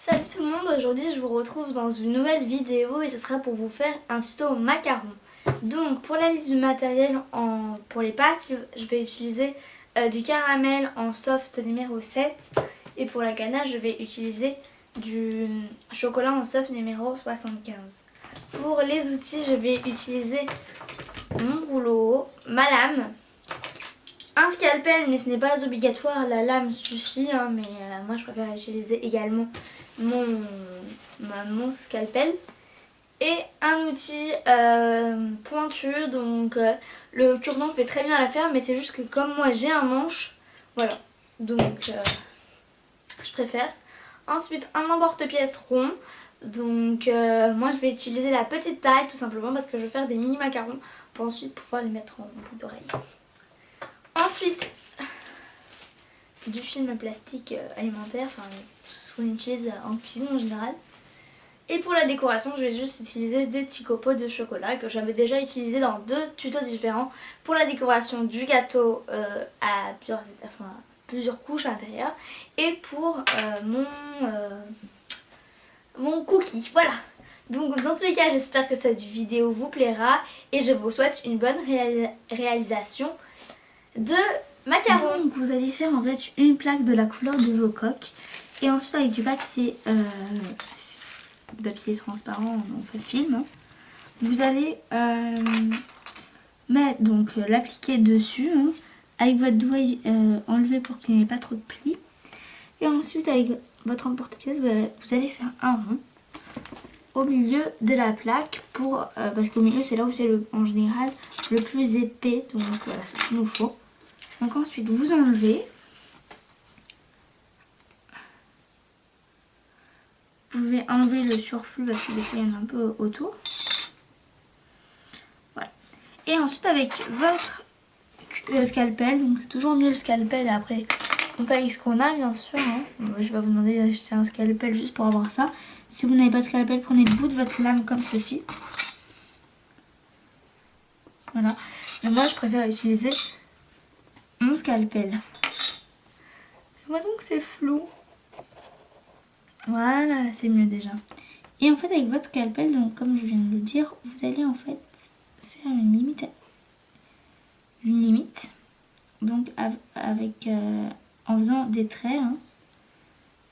Salut tout le monde, aujourd'hui je vous retrouve dans une nouvelle vidéo et ce sera pour vous faire un tuto au macaron. Donc pour la liste du matériel pour les pâtes, je vais utiliser du caramel en soft numéro 7 et pour la ganache je vais utiliser du chocolat en soft numéro 75. Pour les outils je vais utiliser mon rouleau, ma lame, un scalpel, mais ce n'est pas obligatoire, la lame suffit, hein, mais moi je préfère utiliser également mon scalpel. Et un outil pointu, donc le cure-dent fait très bien l'affaire, mais c'est juste que comme moi j'ai un manche, voilà, donc je préfère. Ensuite un emporte-pièce rond, donc moi je vais utiliser la petite taille tout simplement parce que je vais faire des mini macarons pour ensuite pouvoir les mettre en bout d'oreille. Ensuite, du film plastique alimentaire, enfin ce qu'on utilise en cuisine en général. Et pour la décoration, je vais juste utiliser des petits copeaux de chocolat que j'avais déjà utilisé dans deux tutos différents. Pour la décoration du gâteau à plusieurs couches à l'intérieur. Et pour mon cookie, voilà. Donc dans tous les cas, j'espère que cette vidéo vous plaira. Et je vous souhaite une bonne réalisation de macarons. Donc vous allez faire en fait une plaque de la couleur de vos coques. Et ensuite avec du papier transparent, on fait film, hein. Vous allez l'appliquer dessus, hein, avec votre doigt enlever pour qu'il n'y ait pas trop de plis. Et ensuite avec votre emporte-pièce, vous allez faire un rond au milieu de la plaque parce qu'au milieu c'est là où c'est en général le plus épais, donc voilà, c'est ce qu'il nous faut. Donc ensuite vous enlevez. Vous pouvez enlever le surplus parce que des fois il y en a un peu autour. Voilà. Et ensuite avec votre scalpel, donc c'est toujours mieux le scalpel, après on fait avec ce qu'on a bien sûr, hein. Je vais vous demander d'acheter un scalpel juste pour avoir ça. Si vous n'avez pas de scalpel, prenez le bout de votre lame comme ceci. Voilà. Mais moi je préfère utiliser mon scalpel. J'ai l'impression que c'est flou. Voilà, là c'est mieux déjà. Et en fait avec votre scalpel, donc comme je viens de le dire, vous allez en fait faire une limite. Donc avec en faisant des traits, hein,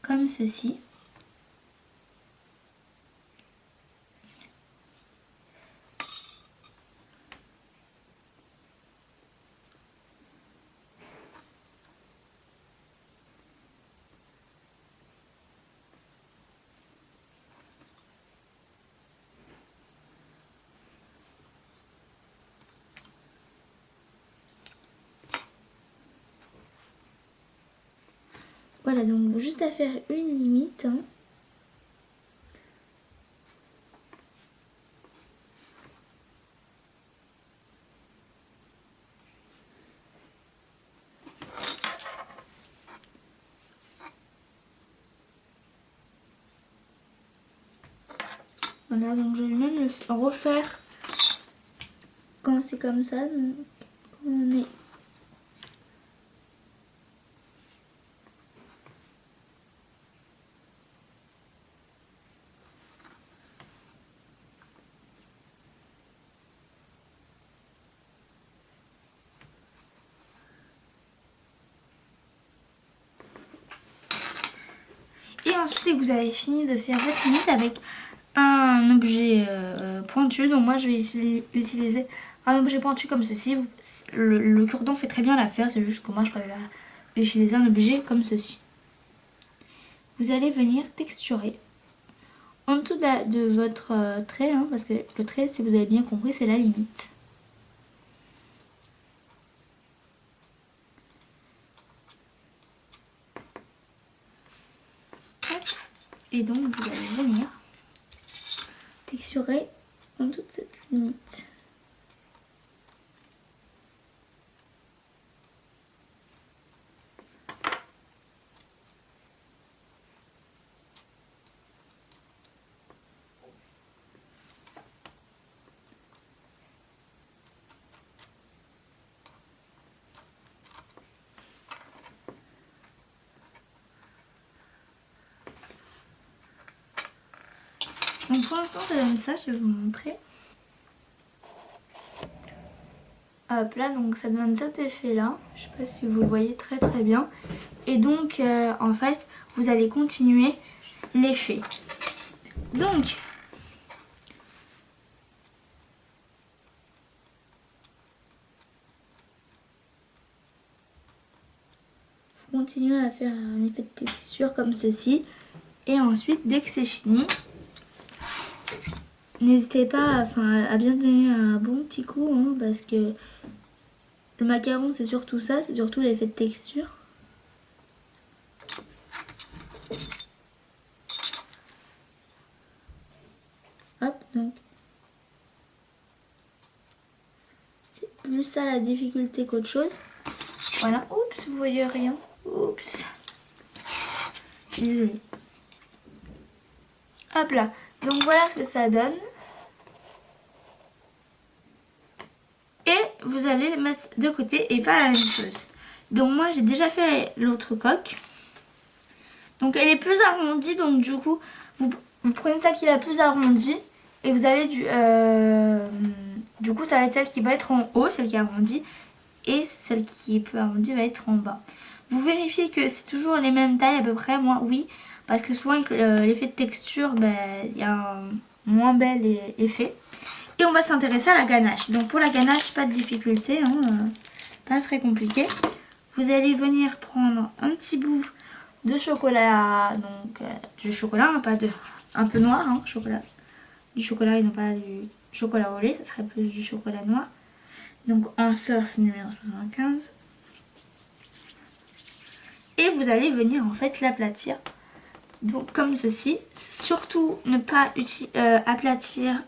comme ceci. Voilà, donc juste à faire une limite, hein. Voilà, donc je vais même le refaire quand c'est comme ça. Donc on est et ensuite, dès que vous avez fini de faire votre limite avec un objet pointu, donc moi je vais utiliser un objet pointu comme ceci. Le cure-dent fait très bien l'affaire, c'est juste que moi je préfère utiliser un objet comme ceci. Vous allez venir texturer en dessous de votre trait, hein, parce que le trait, si vous avez bien compris, c'est la limite. Et donc vous allez venir texturer en dessous de cette limite. Donc pour l'instant ça donne ça, je vais vous montrer. Hop là, donc ça donne cet effet là, je sais pas si vous le voyez très bien. Et donc en fait vous allez continuer l'effet. Donc continuez à faire un effet de texture comme ceci. Et ensuite dès que c'est fini, n'hésitez pas à bien donner un bon petit coup hein, parce que le macaron c'est surtout ça, c'est surtout l'effet de texture. Hop, donc c'est plus ça la difficulté qu'autre chose. Voilà, oups, vous voyez rien. Oups. Je suis désolée. Hop là, donc voilà ce que ça donne. Et vous allez les mettre de côté et faire la même chose. Donc moi j'ai déjà fait l'autre coque. Donc elle est plus arrondie, donc du coup vous prenez celle qui est la plus arrondie et vous allez du coup ça va être celle qui va être en haut, celle qui est arrondie, et celle qui est peu arrondie va être en bas. Vous vérifiez que c'est toujours les mêmes tailles à peu près, moi oui, parce que souvent avec l'effet de texture, il y a un moins bel effet. Et on va s'intéresser à la ganache. Donc pour la ganache, pas de difficulté, hein, pas très compliqué. Vous allez venir prendre un petit bout de chocolat, donc du chocolat, hein, pas de, un peu noir, hein, chocolat, du chocolat et non pas du chocolat au lait, ça serait plus du chocolat noir. Donc en surf numéro 75. Et vous allez venir en fait l'aplatir. Donc comme ceci. Surtout ne pas aplatir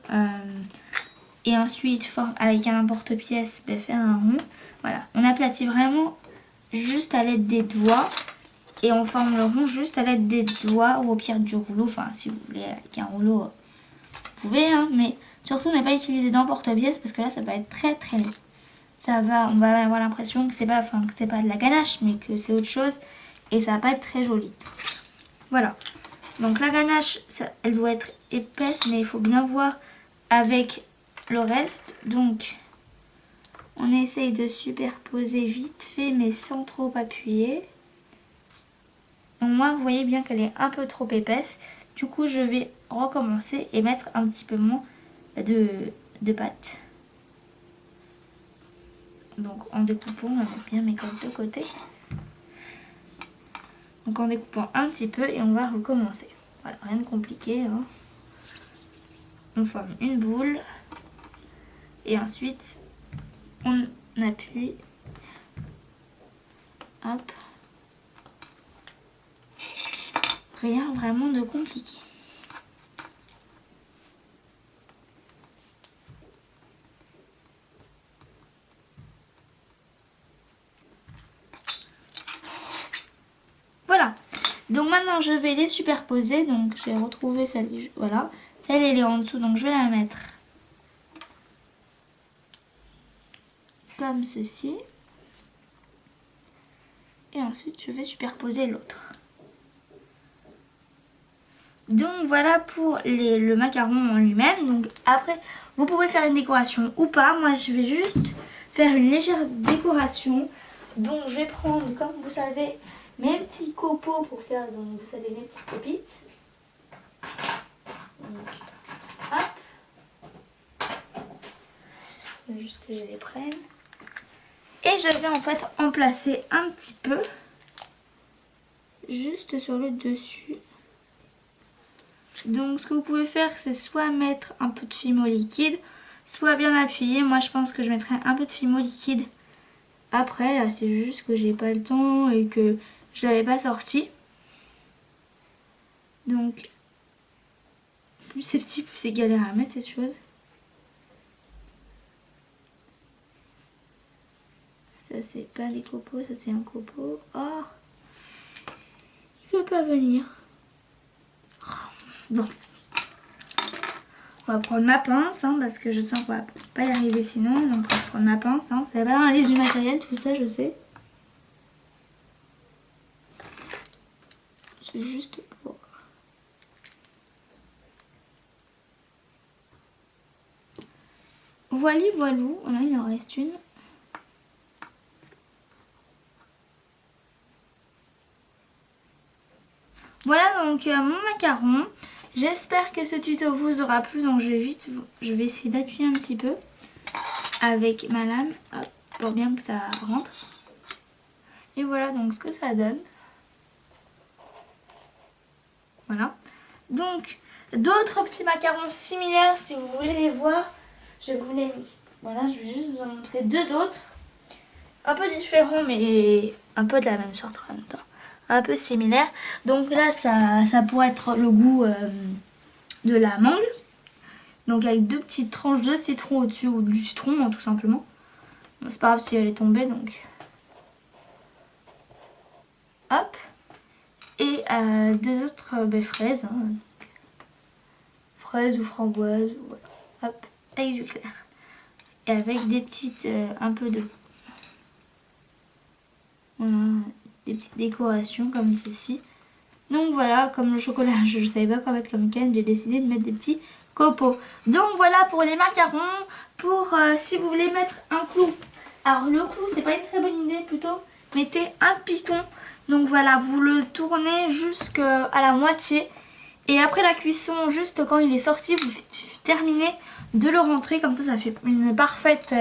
et ensuite avec un emporte-pièce faire un rond. Voilà, on aplatit vraiment juste à l'aide des doigts. Et on forme le rond juste à l'aide des doigts ou au pire du rouleau. Enfin si vous voulez avec un rouleau, vous pouvez. Hein, mais surtout ne pas utiliser d'emporte-pièce parce que là ça va être très laid. On va avoir l'impression que c'est pas de la ganache mais que c'est autre chose. Et ça va pas être très joli. Voilà. Donc la ganache, elle doit être épaisse, mais il faut bien voir avec le reste. Donc on essaye de superposer vite fait, mais sans trop appuyer. Donc moi, vous voyez bien qu'elle est un peu trop épaisse. Du coup, je vais recommencer et mettre un petit peu moins de pâte. Donc en découpant, on va mettre bien mes côtes de côté. Donc en découpant un petit peu et on va recommencer. Voilà, rien de compliqué. Hein. On forme une boule. Et ensuite, on appuie. Hop. Rien vraiment de compliqué. Voilà. Donc maintenant, je vais les superposer. Donc j'ai retrouvé celle, voilà. Celle, elle est en dessous, donc je vais la mettre comme ceci. Et ensuite, je vais superposer l'autre. Donc voilà pour le macaron en lui-même. Donc après, vous pouvez faire une décoration ou pas. Moi, je vais juste faire une légère décoration. Donc je vais prendre, comme vous savez, mes petits copeaux pour faire, donc vous savez, mes petites pépites. Donc, hop. Juste que je les prenne. Et je vais en fait en placer un petit peu. Juste sur le dessus. Donc ce que vous pouvez faire, c'est soit mettre un peu de Fimo liquide, soit bien appuyer. Moi je pense que je mettrai un peu de Fimo liquide après. Là c'est juste que j'ai pas le temps et que je l'avais pas sorti. Donc plus c'est petit, plus c'est galère à mettre cette chose. Ça c'est pas des copeaux, ça c'est un copeau. Oh, il veut pas venir. Bon. On va prendre ma pince, hein, parce que je sens qu'on va pas y arriver sinon. Donc on va prendre ma pince, hein. Ça va pas dans la liste du matériel, tout ça, je sais. C'est juste pour... voilà, voilou. Voilà, il en reste une. Voilà donc mon macaron. J'espère que ce tuto vous aura plu. Donc je vais essayer d'appuyer un petit peu avec ma lame, hop, pour bien que ça rentre. Et voilà donc ce que ça donne. Voilà. Donc d'autres petits macarons similaires, si vous voulez les voir, je vous les mis. Voilà, je vais juste vous en montrer deux autres. Un peu différents mais un peu de la même sorte en même temps. Un peu similaire. Donc là ça pourrait être le goût de la mangue. Donc avec deux petites tranches de citron au-dessus, ou du citron hein, tout simplement. Bon, c'est pas grave si elle est tombée donc. Hop. Et deux autres fraises. Hein. Fraises ou framboises. Voilà. Hop. Avec du clair. Et avec des petites, un peu de... Voilà, des petites décorations comme ceci. Donc voilà, comme le chocolat, je ne savais pas quoi mettre comme canne, j'ai décidé de mettre des petits copeaux. Donc voilà pour les macarons. Pour si vous voulez mettre un clou. Alors le clou, c'est pas une très bonne idée, plutôt mettez un piston. Donc voilà, vous le tournez jusqu'à la moitié. Et après la cuisson, juste quand il est sorti, vous terminez de le rentrer. Comme ça fait une parfaite...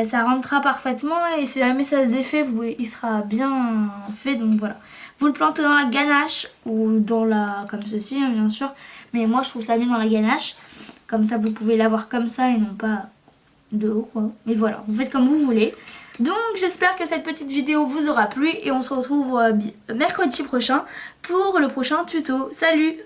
ça rentrera parfaitement. Et si jamais ça se défait, il sera bien fait. Donc voilà. Vous le plantez dans la ganache ou dans la... comme ceci hein, bien sûr. Mais moi je trouve ça bien dans la ganache. Comme ça vous pouvez l'avoir comme ça et non pas de haut quoi. Mais voilà, vous faites comme vous voulez. Donc j'espère que cette petite vidéo vous aura plu. Et on se retrouve mercredi prochain pour le prochain tuto. Salut!